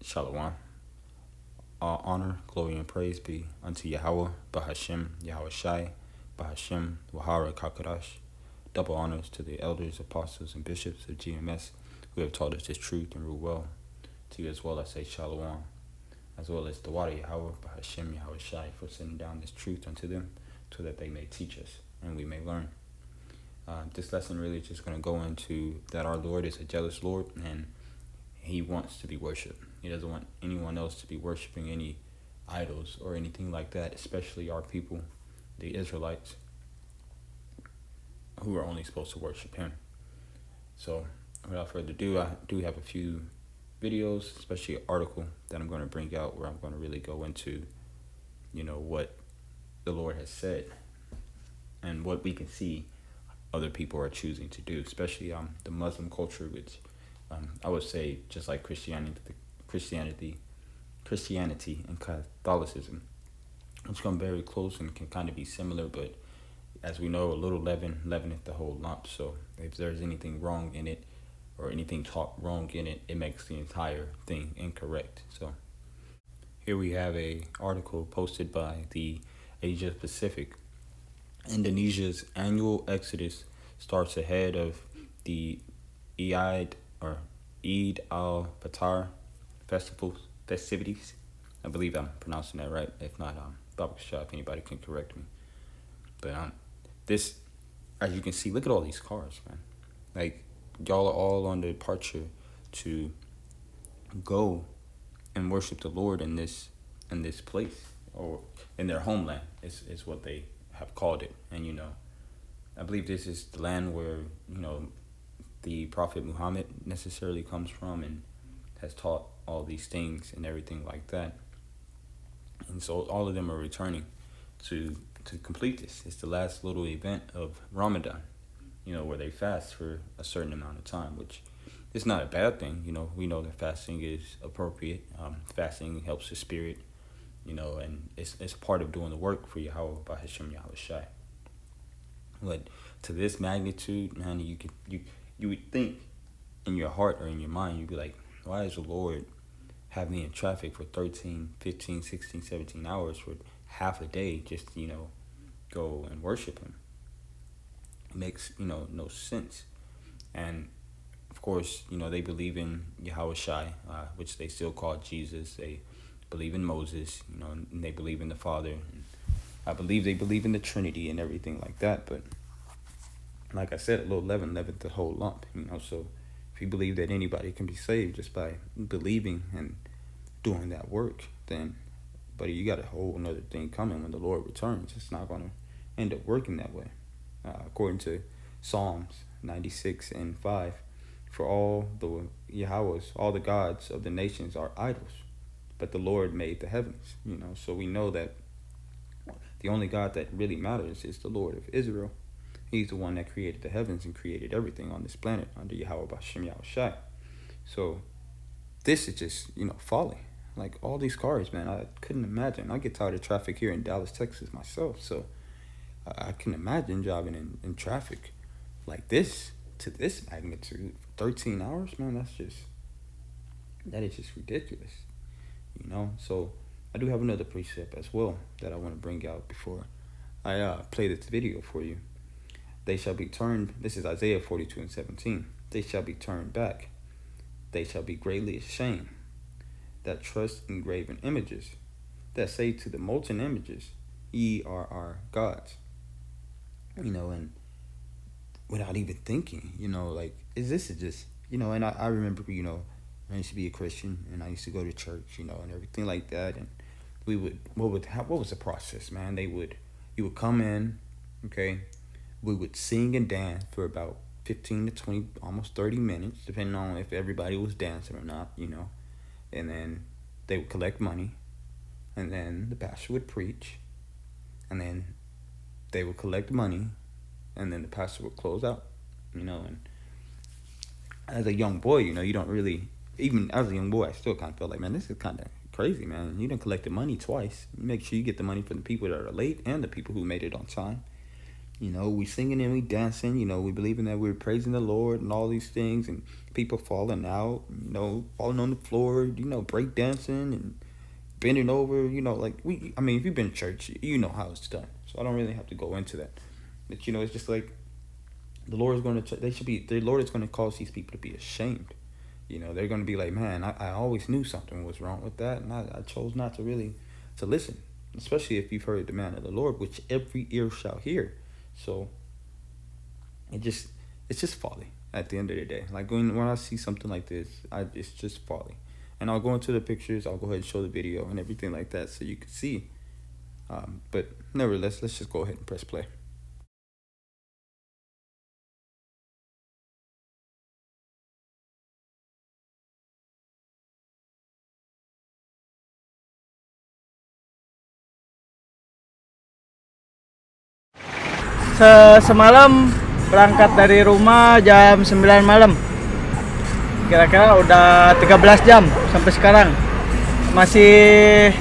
Shalom. All honor, glory, and praise be unto Yahweh, Bahashem, Yahweh Shai, Bahashem, Wahara Kakadash. Double honors to the elders, apostles, and bishops of GMS who have taught us this truth and rule well. To you as well, I say Shalom, as well as the water Yahweh, Bahashem, Yahweh Shai, for sending down this truth unto them so that they may teach us and we may learn. This lesson really is just going to go into that our Lord is a jealous Lord and He wants to be worshipped. He doesn't want anyone else to be worshiping any idols or anything like that, especially our people, the Israelites, who are only supposed to worship Him. So without further ado, I do have a few videos, especially an article that I'm going to bring out where I'm going to really go into, what the Lord has said and what we can see other people are choosing to do, especially the Muslim culture, which I would say just like Christianity and Catholicism, it's come very close and can kind of be similar, but as we know, a little leaven leaveneth the whole lump. So if there's anything wrong in it or anything taught wrong in it, it makes the entire thing incorrect. So here we have a article posted by the Asia Pacific. Indonesia's annual exodus starts ahead of the Eid al-Fitr festivities. I believe I'm pronouncing that right. If not, Baba Shah, if anybody can correct me. But this, as you can see, look at all these cars, man. Like, y'all are all on the departure to go and worship the Lord in this place, or in their homeland is what they have called it. And I believe this is the land where the Prophet Muhammad necessarily comes from and has taught all these things and everything like that. And so all of them are returning to complete this. It's the last little event of Ramadan, where they fast for a certain amount of time, which is not a bad thing. We know that fasting is appropriate. Fasting helps the spirit, and it's part of doing the work for Yahweh by Hashem Yahweh Shai. But to this magnitude, man, you would think in your heart or in your mind, you'd be like, why is the Lord have me in traffic for 13, 15, 16, 17 hours for half a day just go and worship Him? It makes no sense. And of course, they believe in Yahweh Shai, which they still call Jesus. They believe in Moses, and they believe in the Father. And I believe they believe in the Trinity and everything like that. But like I said, a little leaven leaveneth the whole lump. So if you believe that anybody can be saved just by believing and doing that work, then, buddy, you got a whole another thing coming when the Lord returns. It's not going to end up working that way. According to Psalms 96:5, for all the Yahwehs, all the gods of the nations are idols, but the Lord made the heavens. So we know that the only God that really matters is the Lord of Israel. He's the one that created the heavens and created everything on this planet under Yahweh Bashem Yahweh Shai. So this is just, folly. Like all these cars, man, I couldn't imagine. I get tired of traffic here in Dallas, Texas myself. So I can imagine driving in traffic like this to this magnitude for 13 hours, man. That is just ridiculous. So I do have another precept as well that I want to bring out before I play this video for you. They shall be turned, this is Isaiah 42:17. They shall be turned back. They shall be greatly ashamed that trust in graven images, that say to the molten images, ye are our gods. And without even thinking, like, is this just, and I remember, I used to be a Christian and I used to go to church, and everything like that. And what was the process, man? You would come in, okay? We would sing and dance for about 15 to 20, almost 30 minutes, depending on if everybody was dancing or not, And then they would collect money, and then the pastor would preach, and then they would collect money, and then the pastor would close out, And as a young boy, you don't really, even as a young boy, I still kind of felt like, man, this is kind of crazy, man. You done collect the money twice. You make sure you get the money from the people that are late and the people who made it on time. We singing and we dancing. We believing that we're praising the Lord and all these things, and people falling out. Falling on the floor. Break dancing and bending over. Like we. I mean, if you've been to church, you know how it's done. So I don't really have to go into that. But it's just like the Lord is going to. They should be. The Lord is going to cause these people to be ashamed. They're going to be like, man, I always knew something was wrong with that, and I chose not to really to listen, especially if you've heard the man of the Lord, which every ear shall hear. So it just it's just folly at the end of the day. Like when I see something like this, it's just folly. And I'll go into the pictures. I'll go ahead and show the video and everything like that, so you can see. But nevertheless, let's just go ahead and press play. Semalam berangkat dari rumah jam 9 malam. Kira-kira udah 13 jam sampai sekarang. Masih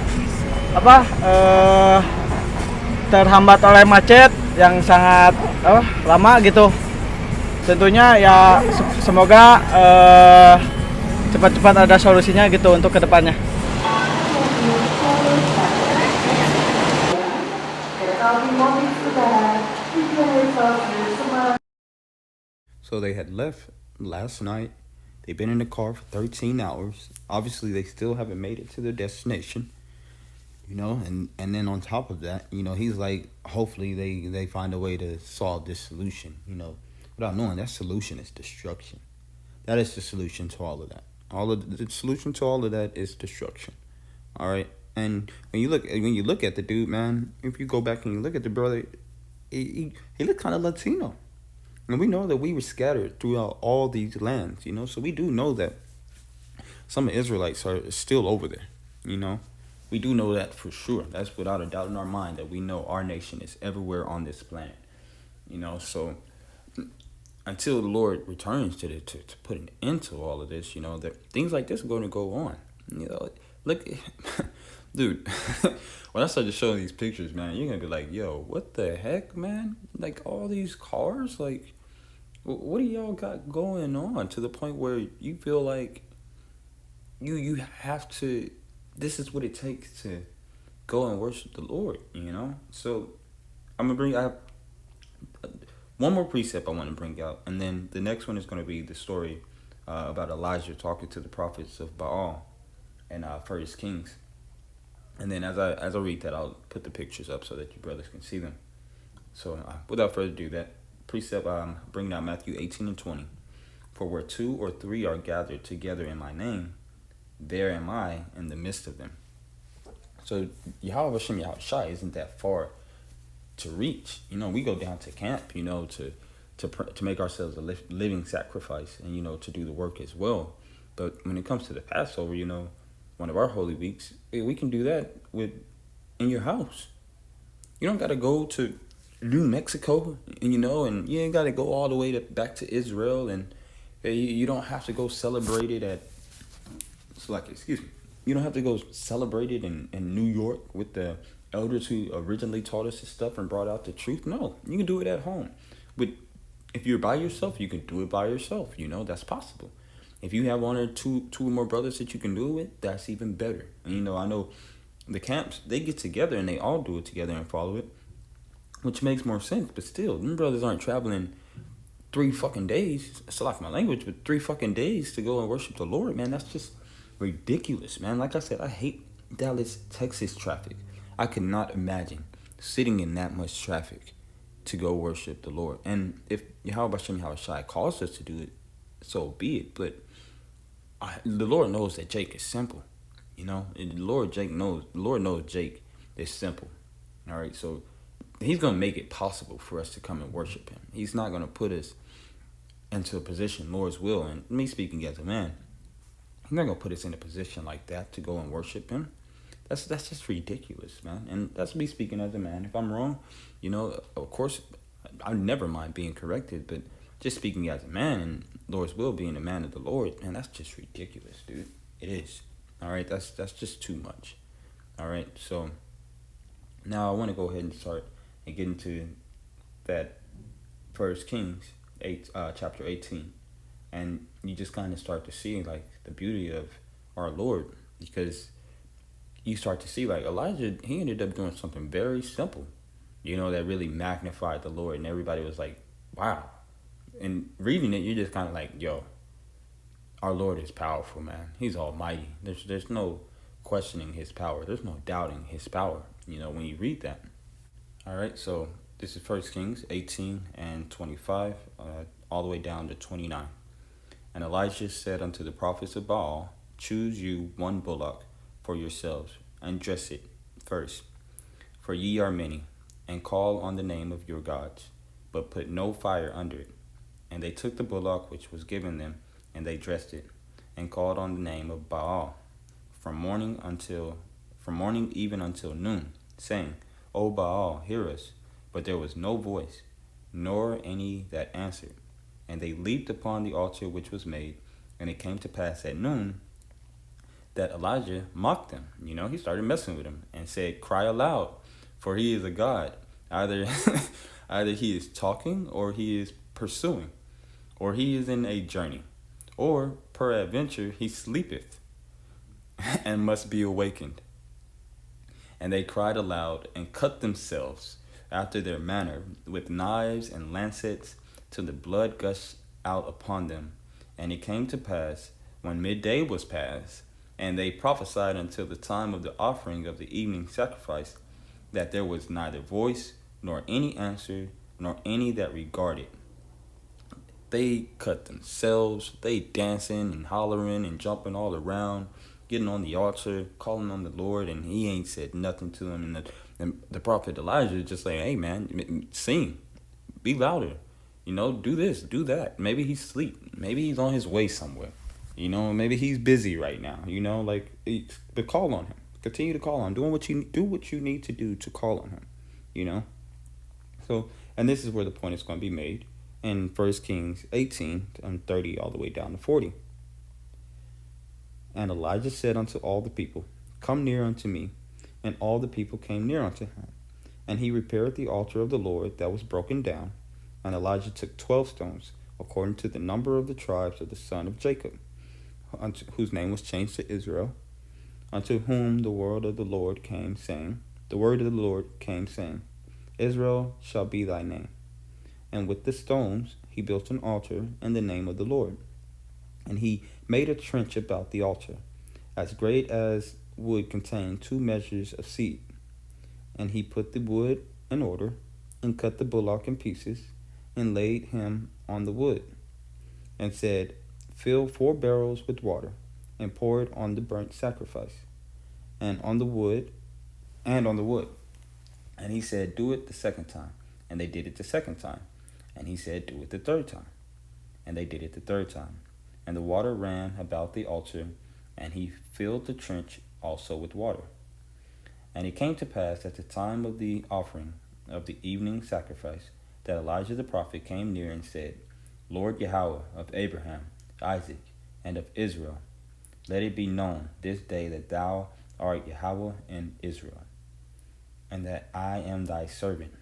terhambat oleh macet yang sangat lama gitu. Tentunya ya semoga cepat-cepat ada solusinya gitu untuk kedepannya. So they had left last night. They've been in the car for 13 hours. Obviously, they still haven't made it to their destination. And then on top of that, he's like, hopefully they find a way to solve this solution, without knowing that solution is destruction. That is the solution to all of that. The solution to all of that is destruction. All right. And when you look at the dude, man, if you go back and you look at the brother, he looked kind of Latino. And we know that we were scattered throughout all these lands, so we do know that some Israelites are still over there, We do know that for sure. That's without a doubt in our mind that we know our nation is everywhere on this planet, So until the Lord returns to put an end to all of this, that things like this are going to go on. Look, dude, when I started showing these pictures, man, you're going to be like, yo, what the heck, man? Like all these cars, like, what do y'all got going on to the point where you feel like you have to, this is what it takes to go and worship the Lord, So I have one more precept I want to bring out, and then the next one is going to be the story about Elijah talking to the prophets of Baal and First Kings. And then as I read that, I'll put the pictures up so that you brothers can see them. So without further ado, that precept, I'm bringing out Matthew 18 and 20. For where 2 or 3 are gathered together in my name, there am I in the midst of them. So Yahweh Shem Yahushai isn't that far to reach. We go down to camp, to make ourselves a living sacrifice and, to do the work as well. But when it comes to the Passover, one of our holy weeks, we can do that in your house. You don't got to go to New Mexico, and you ain't got to go all the way back to Israel, and you don't have to go celebrate it excuse me, you don't have to go celebrate it in New York with the elders who originally taught us this stuff and brought out the truth. No, you can do it at home. But if you're by yourself, you can do it by yourself. That's possible. If you have one or two more brothers that you can do it with, that's even better. And I know the camps, they get together and they all do it together and follow it, which makes more sense. But still, them brothers aren't traveling 3 fucking days. It's like my language, but 3 fucking days to go and worship the Lord, man. That's just ridiculous, man. Like I said, I hate Dallas, Texas traffic. I could not imagine sitting in that much traffic to go worship the Lord. And if Yahweh Shem Yahushai calls us to do it, so be it. But the Lord knows that Jake is simple. The Lord knows Jake is simple. All right, so he's going to make it possible for us to come and worship him. He's not going to put us into a position, Lord's will, and me speaking as a man, he's not going to put us in a position like that to go and worship him. That's just ridiculous, man. And that's me speaking as a man. If I'm wrong, of course, I never mind being corrected, but just speaking as a man and Lord's will, being a man of the Lord, man, that's just ridiculous, dude. It is. All right, that's just too much. All right, so now I want to go ahead and start and get into that First Kings chapter 18, and you just kind of start to see like the beauty of our Lord, because you start to see like Elijah, he ended up doing something very simple, that really magnified the Lord, and everybody was like, wow. And reading it, you're just kind of like, yo, our Lord is powerful, man. He's almighty. There's no questioning his power. There's no doubting his power, when you read that. All right, so this is First Kings 18 and 25, all the way down to 29. And Elijah said unto the prophets of Baal, choose you one bullock for yourselves, and dress it first, for ye are many, and call on the name of your gods, but put no fire under it. And they took the bullock which was given them, and they dressed it, and called on the name of Baal, from morning even until noon, saying, O Baal, hear us. But there was no voice, nor any that answered. And they leaped upon the altar which was made, and it came to pass at noon that Elijah mocked them. He started messing with them and said, cry aloud, for he is a god. Either either he is talking, or he is pursuing, or he is in a journey, or peradventure he sleepeth and must be awakened. And they cried aloud and cut themselves after their manner with knives and lancets, till the blood gushed out upon them. And it came to pass, when midday was past, and they prophesied until the time of the offering of the evening sacrifice, that there was neither voice, nor any answer, nor any that regarded. They cut themselves, they dancing and hollering and jumping all around, getting on the altar, calling on the Lord, and he ain't said nothing to them. And the prophet Elijah is just like, hey man, sing, be louder, do this, do that. Maybe he's asleep, maybe he's on his way somewhere, maybe he's busy right now, but call on him, continue to call on him, do what you need to do to call on him, So, and this is where the point is going to be made in 1 Kings 18 and 30 all the way down to 40. And Elijah said unto all the people, come near unto me. And all the people came near unto him. And he repaired the altar of the Lord that was broken down. And Elijah took 12 stones, according to the number of the tribes of the son of Jacob, whose name was changed to Israel, unto whom the word of the Lord came, saying, Israel shall be thy name. And with the stones he built an altar in the name of the Lord. And he made a trench about the altar, as great as would contain 2 measures of seed. And he put the wood in order, and cut the bullock in pieces, and laid him on the wood, and said, fill 4 barrels with water, and pour it on the burnt sacrifice, and on the wood. And he said, do it the second time. And they did it the second time. And he said, do it the third time. And they did it the third time. And the water ran about the altar, and he filled the trench also with water. And it came to pass at the time of the offering of the evening sacrifice, that Elijah the prophet came near and said, Lord Yahweh of Abraham, Isaac, and of Israel, let it be known this day that thou art Yahweh in Israel, and that I am thy servant,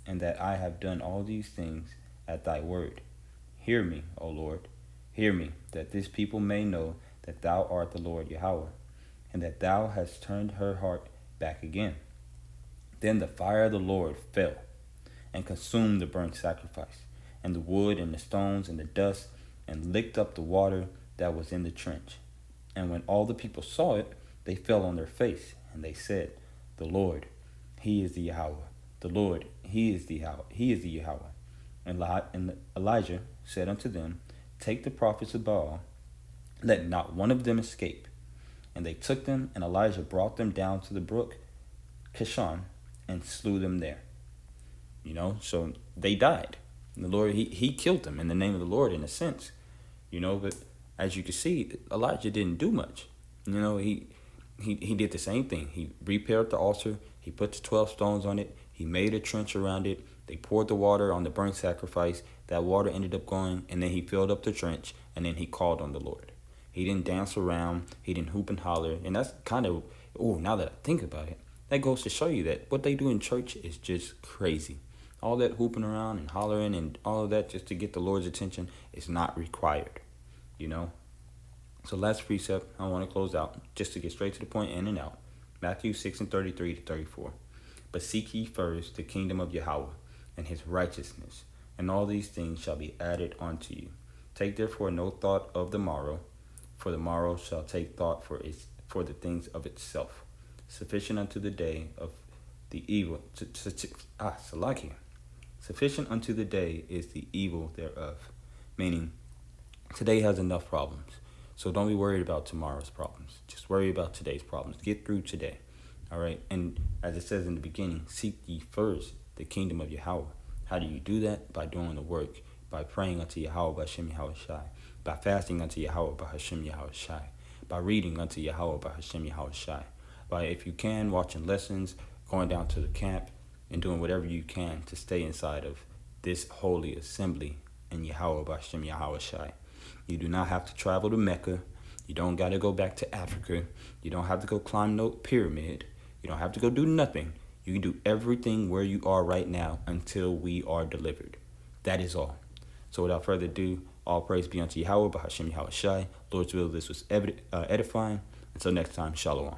and that I have done all these things at thy word. Hear me, O Lord, hear me, that this people may know that thou art the Lord Yahweh, and that thou hast turned her heart back again. Then the fire of the Lord fell, and consumed the burnt sacrifice, and the wood, and the stones, and the dust, and licked up the water that was in the trench. And when all the people saw it, they fell on their face, and they said, The Lord, he is the Yahweh. The Lord, he is the Yahweh. And Elijah said unto them, Take the prophets of Baal, let not one of them escape. And they took them, and Elijah brought them down to the brook Kishon, and slew them there. So they died. The Lord, he killed them in the name of the Lord, in a sense. But as you can see, Elijah didn't do much. He did the same thing. He repaired the altar. He put the 12 stones on it. He made a trench around it. They poured the water on the burnt sacrifice. That water ended up going, and then he filled up the trench, and then he called on the Lord. He didn't dance around. He didn't hoop and holler. And that's kind of, now that I think about it, that goes to show you that what they do in church is just crazy. All that hooping around and hollering and all of that just to get the Lord's attention is not required, you know? So last precept, I want to close out just to get straight to the point, in and out. Matthew 6 and 33 to 34. But seek ye first the kingdom of Yahweh and his righteousness, and all these things shall be added unto you. Take therefore no thought of the morrow, for the morrow shall take thought for the things of itself. Sufficient unto the day of the evil. Salakia. Sufficient unto the day is the evil thereof. Meaning, today has enough problems. So don't be worried about tomorrow's problems. Just worry about today's problems. Get through today. All right. And as it says in the beginning, seek ye first the kingdom of Yahweh. How do you do that? By doing the work. By praying unto Yahweh by Hashem Yahweh Shai. By fasting unto Yahweh by Hashem Yahweh Shai. By reading unto Yahweh by Hashem Yahweh Shai. By, if you can, watching lessons, going down to the camp, and doing whatever you can to stay inside of this holy assembly in Yahweh by Hashem Yahweh Shai. You do not have to travel to Mecca. You don't got to go back to Africa. You don't have to go climb no pyramid. You don't have to go do nothing. You can do everything where you are right now until we are delivered. That is all. So without further ado, all praise be unto Yahweh, by Hashem Yahweh Shai. Lord's will, this was edifying. Until next time, Shalom.